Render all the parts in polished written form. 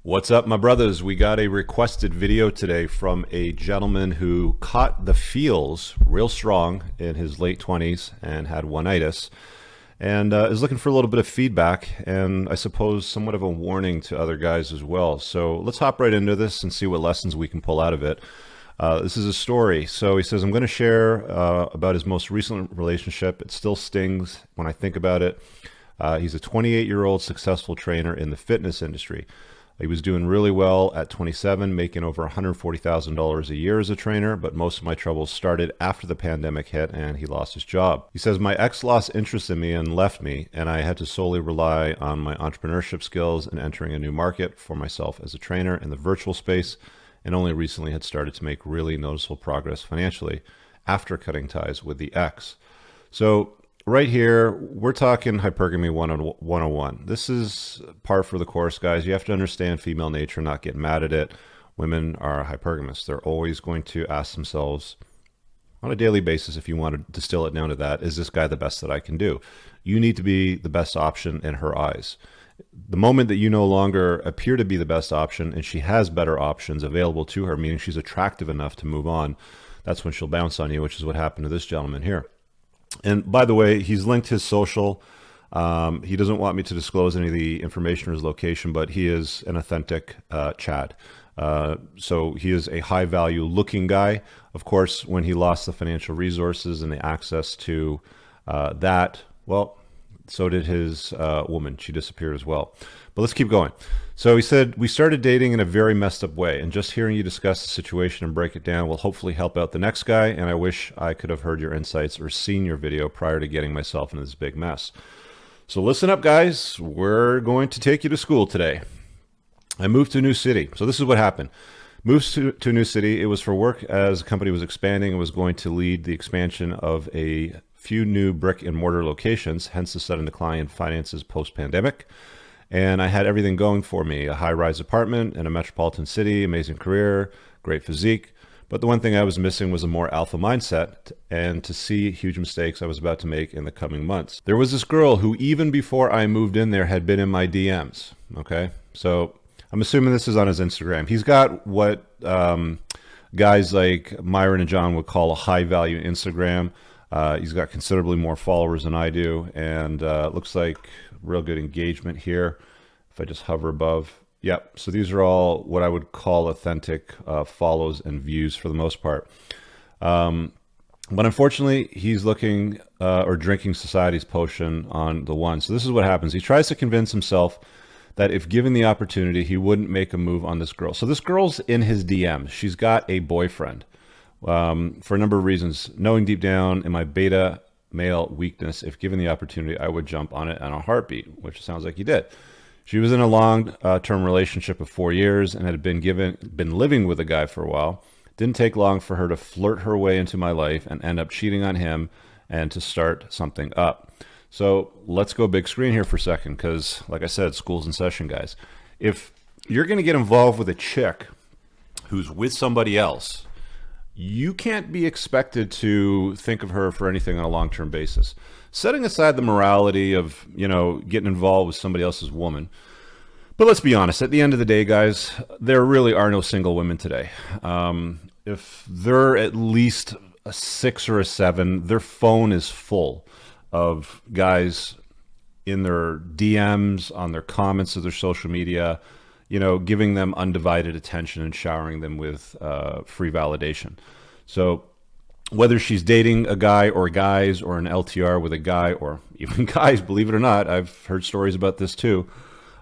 What's up, my brothers? We got a requested video today from a gentleman who caught the feels real strong in his late 20s and had one-itis and is looking for a little bit of feedback and I suppose somewhat of a warning to other guys as well. So let's hop right into this and see what lessons we can pull out of it. This is a story. So he says, I'm going to share about his most recent relationship. It still stings when I think about it. He's a 28-year-old successful trainer in the fitness industry. He was doing really well at 27, making over $140,000 a year as a trainer, but most of my troubles started after the pandemic hit and he lost his job. He says, my ex lost interest in me and left me, and I had to solely rely on my entrepreneurship skills and entering a new market for myself as a trainer in the virtual space, and only recently had started to make really noticeable progress financially after cutting ties with the ex. So right here, we're talking hypergamy 101. This is par for the course, guys. You have to understand female nature, not get mad at it. Women are hypergamous. They're always going to ask themselves on a daily basis, if you want to distill it down to that, is this guy the best that I can do? You need to be the best option in her eyes. The moment that you no longer appear to be the best option and she has better options available to her, meaning she's attractive enough to move on, that's when she'll bounce on you, which is what happened to this gentleman here. And by the way, he's linked his social. He doesn't want me to disclose any of the information or his location, but he is an authentic Chad. So he is a high value looking guy. Of course, when he lost the financial resources and the access to that, well, so did his woman. She disappeared as well. But let's keep going. So he said, we started dating in a very messed up way, and just hearing you discuss the situation and break it down will hopefully help out the next guy, and I wish I could have heard your insights or seen your video prior to getting myself into this big mess. So listen up, guys. We're going to take you to school today. I moved to a new city. So this is what happened. Moved to a new city. It was for work as the company was expanding and was going to lead the expansion of a few new brick and mortar locations, hence the sudden decline in finances post-pandemic. And I had everything going for me, a high-rise apartment in a metropolitan city, amazing career, great physique. But the one thing I was missing was a more alpha mindset and to see huge mistakes I was about to make in the coming months. There was this girl who, even before I moved in there, had been in my DMs, okay? So I'm assuming this is on his Instagram. He's got what guys like Myron and John would call a high-value Instagram. He's got considerably more followers than I do, and looks like real good engagement here. If I just hover above, yep. So these are all what I would call authentic follows and views for the most part. But unfortunately, he's looking or drinking society's potion on the one. So this is what happens. He tries to convince himself that if given the opportunity, he wouldn't make a move on this girl. So this girl's in his DMs. She's got a boyfriend. For a number of reasons, knowing deep down in my beta male weakness, if given the opportunity, I would jump on it in a heartbeat, which sounds like he did. She was in a long-term relationship of 4 years and had been living with a guy for a while. Didn't take long for her to flirt her way into my life and end up cheating on him and to start something up. So let's go big screen here for a second, because like I said, school's in session, guys. If you're going to get involved with a chick who's with somebody else, you can't be expected to think of her for anything on a long-term basis. Setting aside the morality of, getting involved with somebody else's woman. But let's be honest, at the end of the day, guys, there really are no single women today. If they're at least a 6 or a 7, their phone is full of guys in their DMs, on their comments of their social media, giving them undivided attention and showering them with free validation. So whether she's dating a guy or guys, or an LTR with a guy, or even guys, believe it or not, I've heard stories about this too,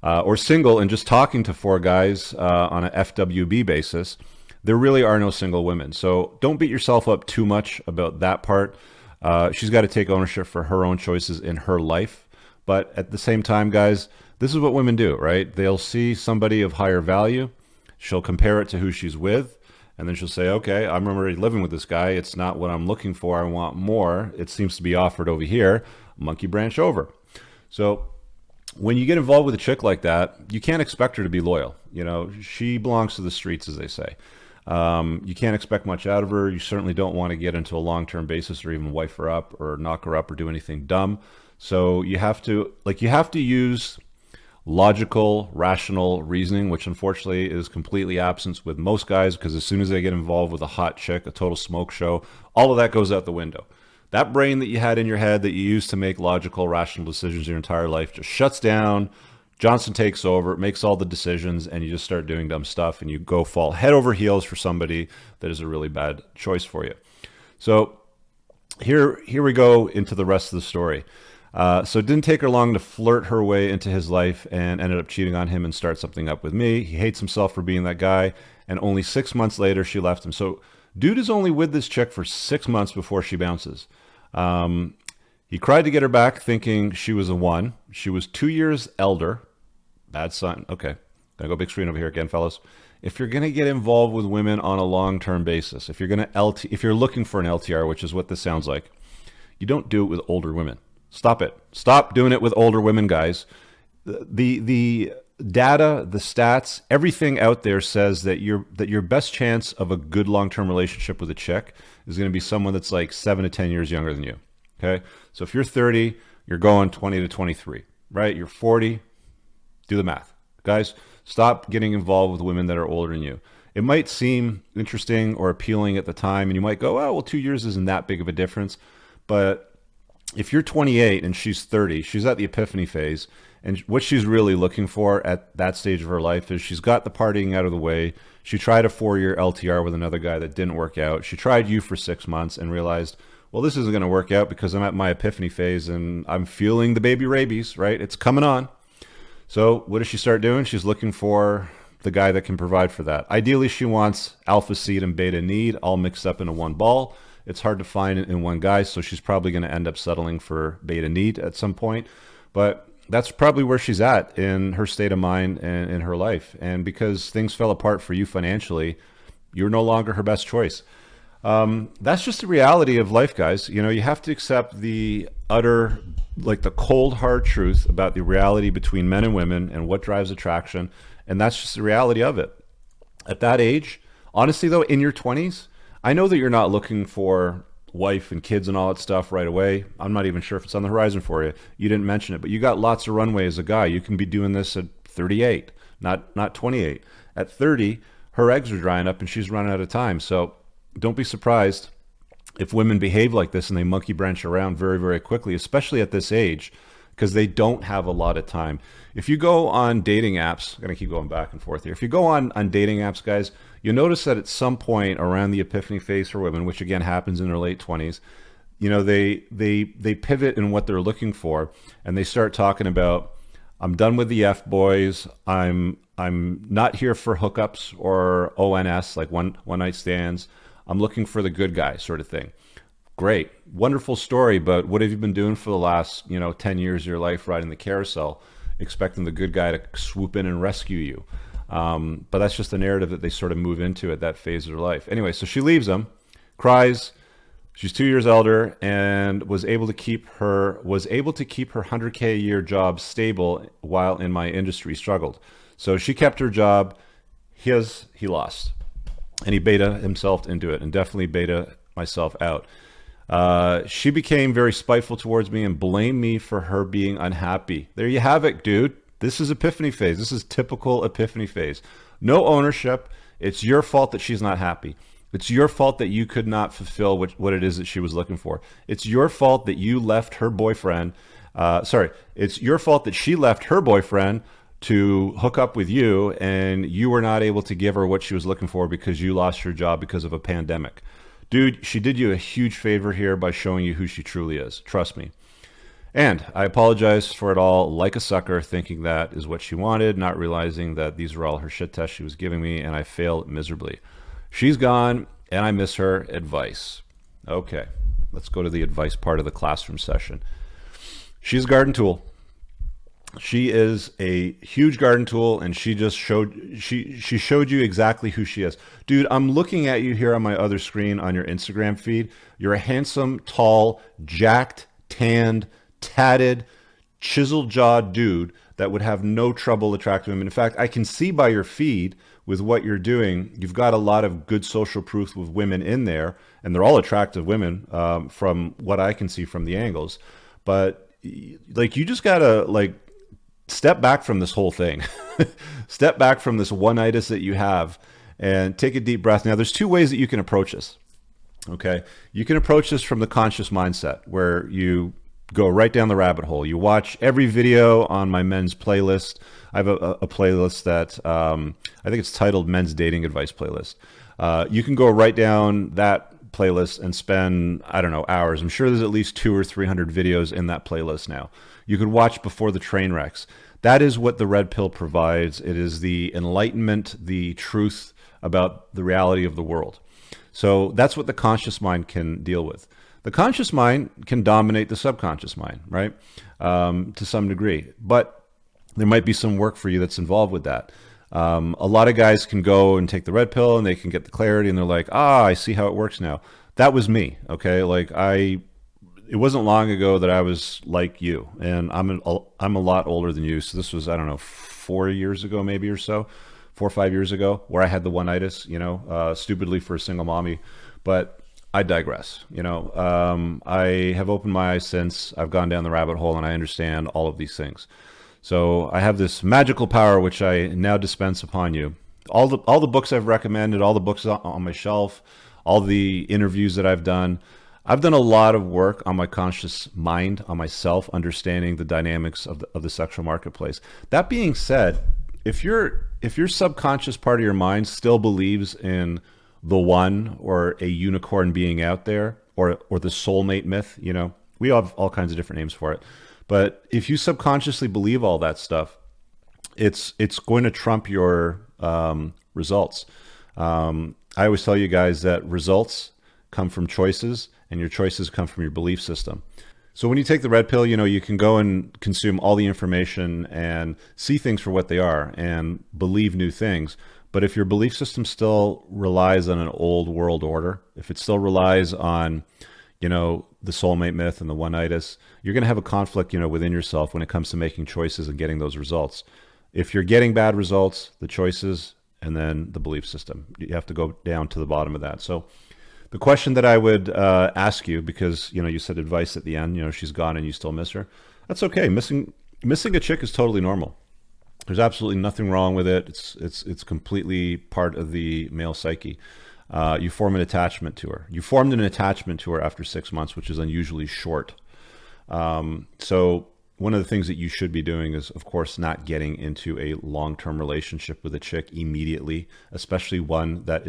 or single and just talking to 4 guys on a FWB basis, there really are no single women. So don't beat yourself up too much about that part. She's got to take ownership for her own choices in her life. But at the same time, guys, this is what women do, right? They'll see somebody of higher value. She'll compare it to who she's with. And then she'll say, okay, I'm already living with this guy. It's not what I'm looking for. I want more. It seems to be offered over here. Monkey branch over. So when you get involved with a chick like that, you can't expect her to be loyal. She belongs to the streets, as they say. You can't expect much out of her. You certainly don't want to get into a long-term basis or even wife her up or knock her up or do anything dumb. So you have to use logical, rational reasoning, which unfortunately is completely absent with most guys, because as soon as they get involved with a hot chick, a total smoke show, all of that goes out the window. That brain that you had in your head that you used to make logical, rational decisions your entire life just shuts down. Johnson takes over, makes all the decisions, and you just start doing dumb stuff, and you go fall head over heels for somebody that is a really bad choice for you. So here we go into the rest of the story. So it didn't take her long to flirt her way into his life and ended up cheating on him and start something up with me. He hates himself for being that guy. And only 6 months later, she left him. So dude is only with this chick for 6 months before she bounces. He cried to get her back, thinking she was a one. She was 2 years elder. Bad sign. Okay. Gonna go big screen over here again, fellas. If you're gonna get involved with women on a long-term basis, if you're looking for an LTR, which is what this sounds like, you don't do it with older women. Stop it. Stop doing it with older women, guys. The data, the stats, everything out there says that your best chance of a good long-term relationship with a chick is going to be someone that's like 7 to 10 years younger than you. Okay? So if you're 30, you're going 20 to 23, right? You're 40, do the math. Guys, stop getting involved with women that are older than you. It might seem interesting or appealing at the time, and you might go, oh, well, 2 years isn't that big of a difference. But if you're 28 and she's 30, she's at the epiphany phase, and what she's really looking for at that stage of her life is she's got the partying out of the way. She tried a 4-year LTR with another guy that didn't work out. She tried you for 6 months and realized, well, this isn't going to work out because I'm at my epiphany phase and I'm feeling the baby rabies, right? It's coming on. So what does she start doing? She's looking for the guy that can provide for that. Ideally, she wants alpha seed and beta need all mixed up into one ball. It's hard to find it in one guy, so she's probably going to end up settling for beta need at some point. But that's probably where she's at in her state of mind and in her life. And because things fell apart for you financially, you're no longer her best choice. That's just the reality of life, guys. You know, you have to accept the utter, like the cold, hard truth about the reality between men and women and what drives attraction. And that's just the reality of it. At that age, honestly, though, in your 20s, I know that you're not looking for wife and kids and all that stuff right away. I'm not even sure if it's on the horizon for you. You didn't mention it, but you got lots of runway as a guy. You can be doing this at 38, not 28. At 30, her eggs are drying up and she's running out of time. So don't be surprised if women behave like this and they monkey branch around very, very quickly, especially at this age, because they don't have a lot of time. If you go on dating apps, I'm going to keep going back and forth here. If you go on dating apps, guys, you'll notice that at some point around the epiphany phase for women, which again happens in their late 20s, you know, they pivot in what they're looking for, and they start talking about, I'm done with the F boys. I'm not here for hookups or ONS, like one night stands. I'm looking for the good guy sort of thing. Great, wonderful story, but what have you been doing for the last, 10 years of your life riding the carousel, expecting the good guy to swoop in and rescue you? But that's just the narrative that they sort of move into at that phase of their life. Anyway, so she leaves him, cries. She's 2 years older and was able to keep her 100K a year job stable while in my industry struggled. So she kept her job. He lost, and he beta himself into it, and definitely beta myself out. She became very spiteful towards me and blamed me for her being unhappy. There you have it, dude. This is epiphany phase. This is typical epiphany phase. No ownership. It's your fault that she's not happy. It's your fault that you could not fulfill what it is that she was looking for. It's your fault that you left her boyfriend. It's your fault that she left her boyfriend to hook up with you, and you were not able to give her what she was looking for because you lost your job because of a pandemic. Dude, she did you a huge favor here by showing you who she truly is. Trust me. And I apologize for it all, like a sucker, thinking that is what she wanted, not realizing that these were all her shit tests she was giving me, and I failed miserably. She's gone, and I miss her advice. Okay, let's go to the advice part of the classroom session. She's a garden tool. She is a huge garden tool, and she showed you exactly who she is. Dude, I'm looking at you here on my other screen on your Instagram feed. You're a handsome, tall, jacked, tanned, tatted, chisel-jawed dude that would have no trouble attracting women. In fact, I can see by your feed with what you're doing, you've got a lot of good social proof with women in there, and they're all attractive women from what I can see from the angles. But like, you just gotta step back from this whole thing. Step back from this one-itis that you have and take a deep breath. Now, there's two ways that you can approach this. Okay. You can approach this from the conscious mindset where you go right down the rabbit hole. You watch every video on my men's playlist. I have a playlist that I think it's titled Men's Dating Advice Playlist. You can go right down that playlist and spend, I don't know, hours. I'm sure there's at least 200 or 300 videos in that playlist now. You could watch before the train wrecks. That is what the red pill provides. It is the enlightenment, the truth about the reality of the world. So that's what the conscious mind can deal with. The conscious mind can dominate the subconscious mind, right? To some degree. But there might be some work for you that's involved with that. A lot of guys can go and take the red pill and they can get the clarity and they're like, I see how it works now. That was me, okay? Like it wasn't long ago that I was like you, and I'm a lot older than you. So this was, I don't know, 4 years ago maybe or so. 4 or 5 years ago, where I had the one-itis, stupidly for a single mommy. But I digress. I have opened my eyes since. I've gone down the rabbit hole and I understand all of these things. So I have this magical power which I now dispense upon you. All the books I've recommended, all the books on my shelf, all the interviews that I've done a lot of work on my conscious mind, on myself, understanding the dynamics of the sexual marketplace. That being said, if your subconscious part of your mind still believes in the one or a unicorn being out there or the soulmate myth, we have all kinds of different names for it. But if you subconsciously believe all that stuff, it's going to trump your results. I always tell you guys that results come from choices and your choices come from your belief system. So when you take the red pill, you can go and consume all the information and see things for what they are and believe new things. But if your belief system still relies on an old world order, if it still relies on, the soulmate myth and the one-itis, you're going to have a conflict, within yourself when it comes to making choices and getting those results. If you're getting bad results, the choices, and then the belief system, you have to go down to the bottom of that. So the question that I would ask you, because you said advice at the end, she's gone and you still miss her. That's okay. Missing a chick is totally normal. There's absolutely nothing wrong with it. It's completely part of the male psyche. You form an attachment to her. You formed an attachment to her after 6 months, which is unusually short. So one of the things that you should be doing is, of course, not getting into a long-term relationship with a chick immediately, especially one that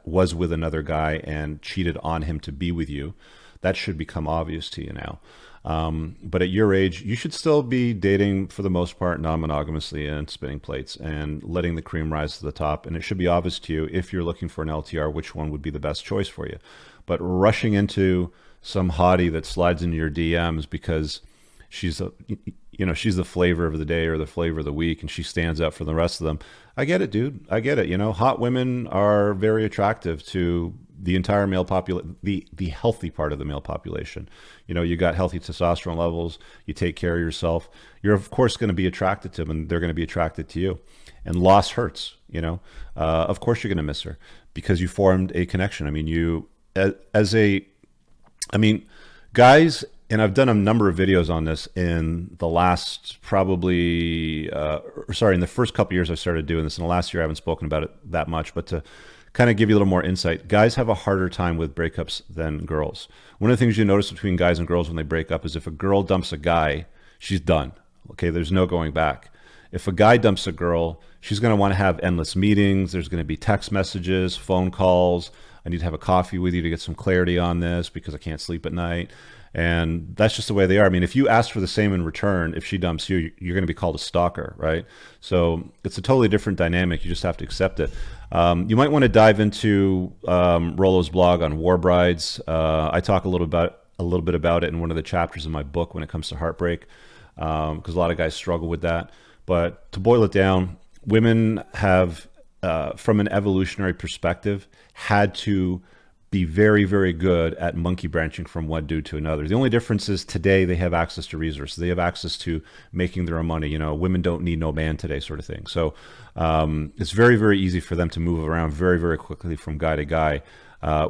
was with another guy and cheated on him to be with you. That should become obvious to you now. But at your age, you should still be dating, for the most part, non-monogamously and spinning plates and letting the cream rise to the top. And it should be obvious to you, if you're looking for an LTR, which one would be the best choice for you. But rushing into some hottie that slides into your DMs because she's the flavor of the day or the flavor of the week and she stands out for the rest of them. I get it, dude. I get it. Hot women are very attractive to the entire male population, the healthy part of the male population. You got healthy testosterone levels, you take care of yourself. You're of course going to be attracted to them and they're going to be attracted to you. And loss hurts, of course you're going to miss her because you formed a connection. Guys, and I've done a number of videos on this in the last in the first couple of years I started doing this. In the last year, I haven't spoken about it that much, but to kind of give you a little more insight, guys have a harder time with breakups than girls. One of the things you notice between guys and girls when they break up is if a girl dumps a guy, she's done. Okay, there's no going back. If a guy dumps a girl, she's going to want to have endless meetings. There's going to be text messages, phone calls. I need to have a coffee with you to get some clarity on this because I can't sleep at night. And that's just the way they are. If you ask for the same in return, if she dumps you, you're going to be called a stalker, right? So it's a totally different dynamic. You just have to accept it. You might want to dive into Rollo's blog on war brides. I talk a little bit about it in one of the chapters in my book when it comes to heartbreak, because a lot of guys struggle with that. But to boil it down, women have, from an evolutionary perspective, had to be very, very good at monkey branching from one dude to another. The only difference is today they have access to resources. They have access to making their own money. Women don't need no man today, sort of thing. So it's very, very easy for them to move around very, very quickly from guy to guy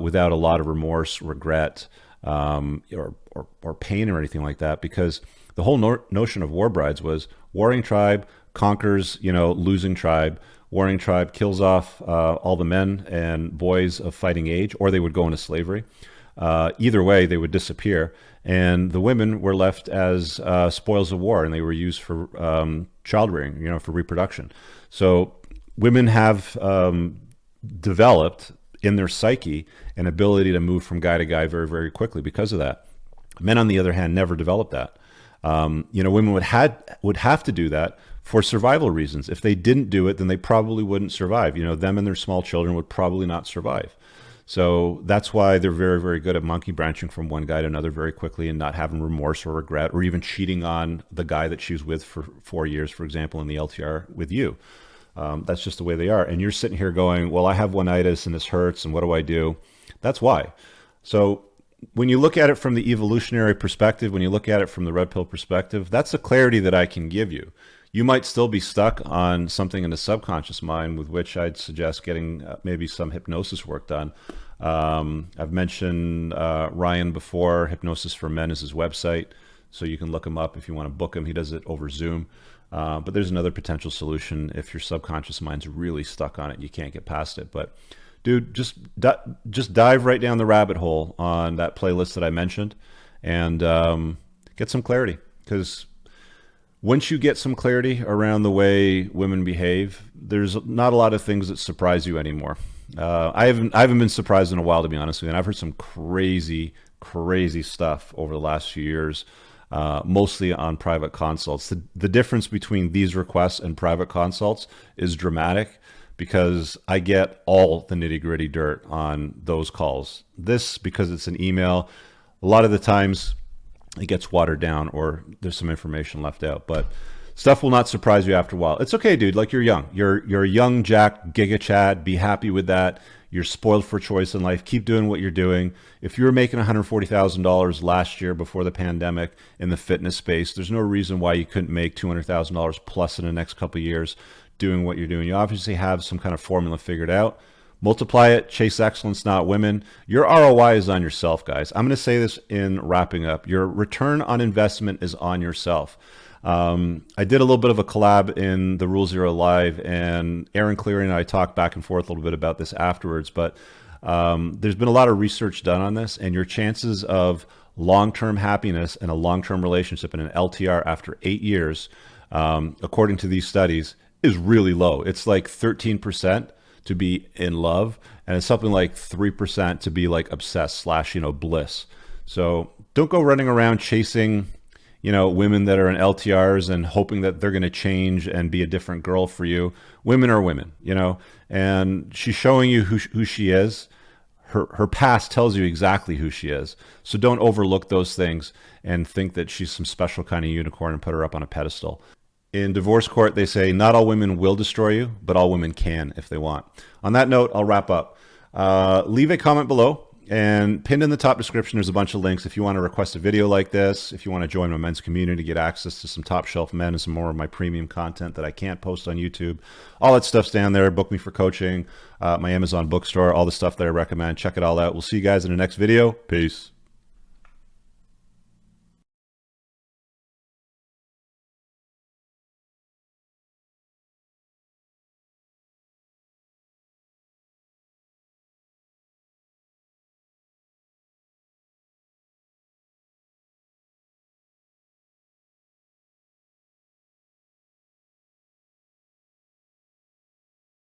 without a lot of remorse, regret, or pain or anything like that. Because the whole notion of war brides was Warring tribe conquers, losing tribe. Warring tribe kills off all the men and boys of fighting age, or they would go into slavery. Either way, they would disappear, and the women were left as spoils of war, and they were used for child rearing, for reproduction. So women have developed in their psyche an ability to move from guy to guy very, very quickly because of that. Men, on the other hand, never developed that. Women would have to do that for survival reasons. If they didn't do it, then they probably wouldn't survive. Them and their small children would probably not survive. So that's why they're very, very good at monkey branching from one guy to another very quickly and not having remorse or regret, or even cheating on the guy that she was with for 4 years, for example, in the LTR with you. That's just the way they are. And you're sitting here going, well, I have one-itis and this hurts, and what do I do? That's why. So when you look at it from the evolutionary perspective, when you look at it from the red pill perspective, that's the clarity that I can give you. You might still be stuck on something in the subconscious mind, with which I'd suggest getting maybe some hypnosis work done. I've mentioned Ryan before. Hypnosis for Men is his website, so you can look him up if you want to book him. He does it over Zoom. But there's another potential solution if your subconscious mind's really stuck on it and you can't get past it. But dude, just dive right down the rabbit hole on that playlist that I mentioned, and get some clarity. Because once you get some clarity around the way women behave, there's not a lot of things that surprise you anymore. I haven't been surprised in a while, to be honest with you. And I've heard some crazy stuff over the last few years, mostly on private consults. The difference between these requests and private consults is dramatic, because I get all the nitty-gritty dirt on those calls. This, because it's an email, a lot of the times it gets watered down or there's some information left out, but stuff will not surprise you after a while. It's okay, dude. Like, you're young. You're a young Jack Giga Chad. Be happy with that. You're spoiled for choice in life. Keep doing what you're doing. If you were making $140,000 last year before the pandemic in the fitness space, there's no reason why you couldn't make $200,000 plus in the next couple of years doing what you're doing. You obviously have some kind of formula figured out. Multiply it, chase excellence, not women. Your ROI is on yourself, guys. I'm going to say this in wrapping up. Your return on investment is on yourself. I did a little bit of a collab in the Rule Zero Live, and Aaron Cleary and I talked back and forth a little bit about this afterwards, but there's been a lot of research done on this, and your chances of long-term happiness and a long-term relationship in an LTR after 8 years, according to these studies, is really low. It's like 13% to be in love, and it's something like 3% to be like obsessed / bliss. So don't go running around chasing women that are in LTRs and hoping that they're going to change and be a different girl for you. Women are women, and she's showing you who she is. Her past tells you exactly who she is. So don't overlook those things and think that she's some special kind of unicorn and put her up on a pedestal. In divorce court, they say not all women will destroy you, but all women can if they want. On that note, I'll wrap up. Leave a comment below, and pinned in the top description, there's a bunch of links if you want to request a video like this, if you want to join my men's community, get access to some top shelf men and some more of my premium content that I can't post on YouTube. All that stuff's down there. Book me for coaching, my Amazon bookstore, all the stuff that I recommend. Check it all out. We'll see you guys in the next video. Peace.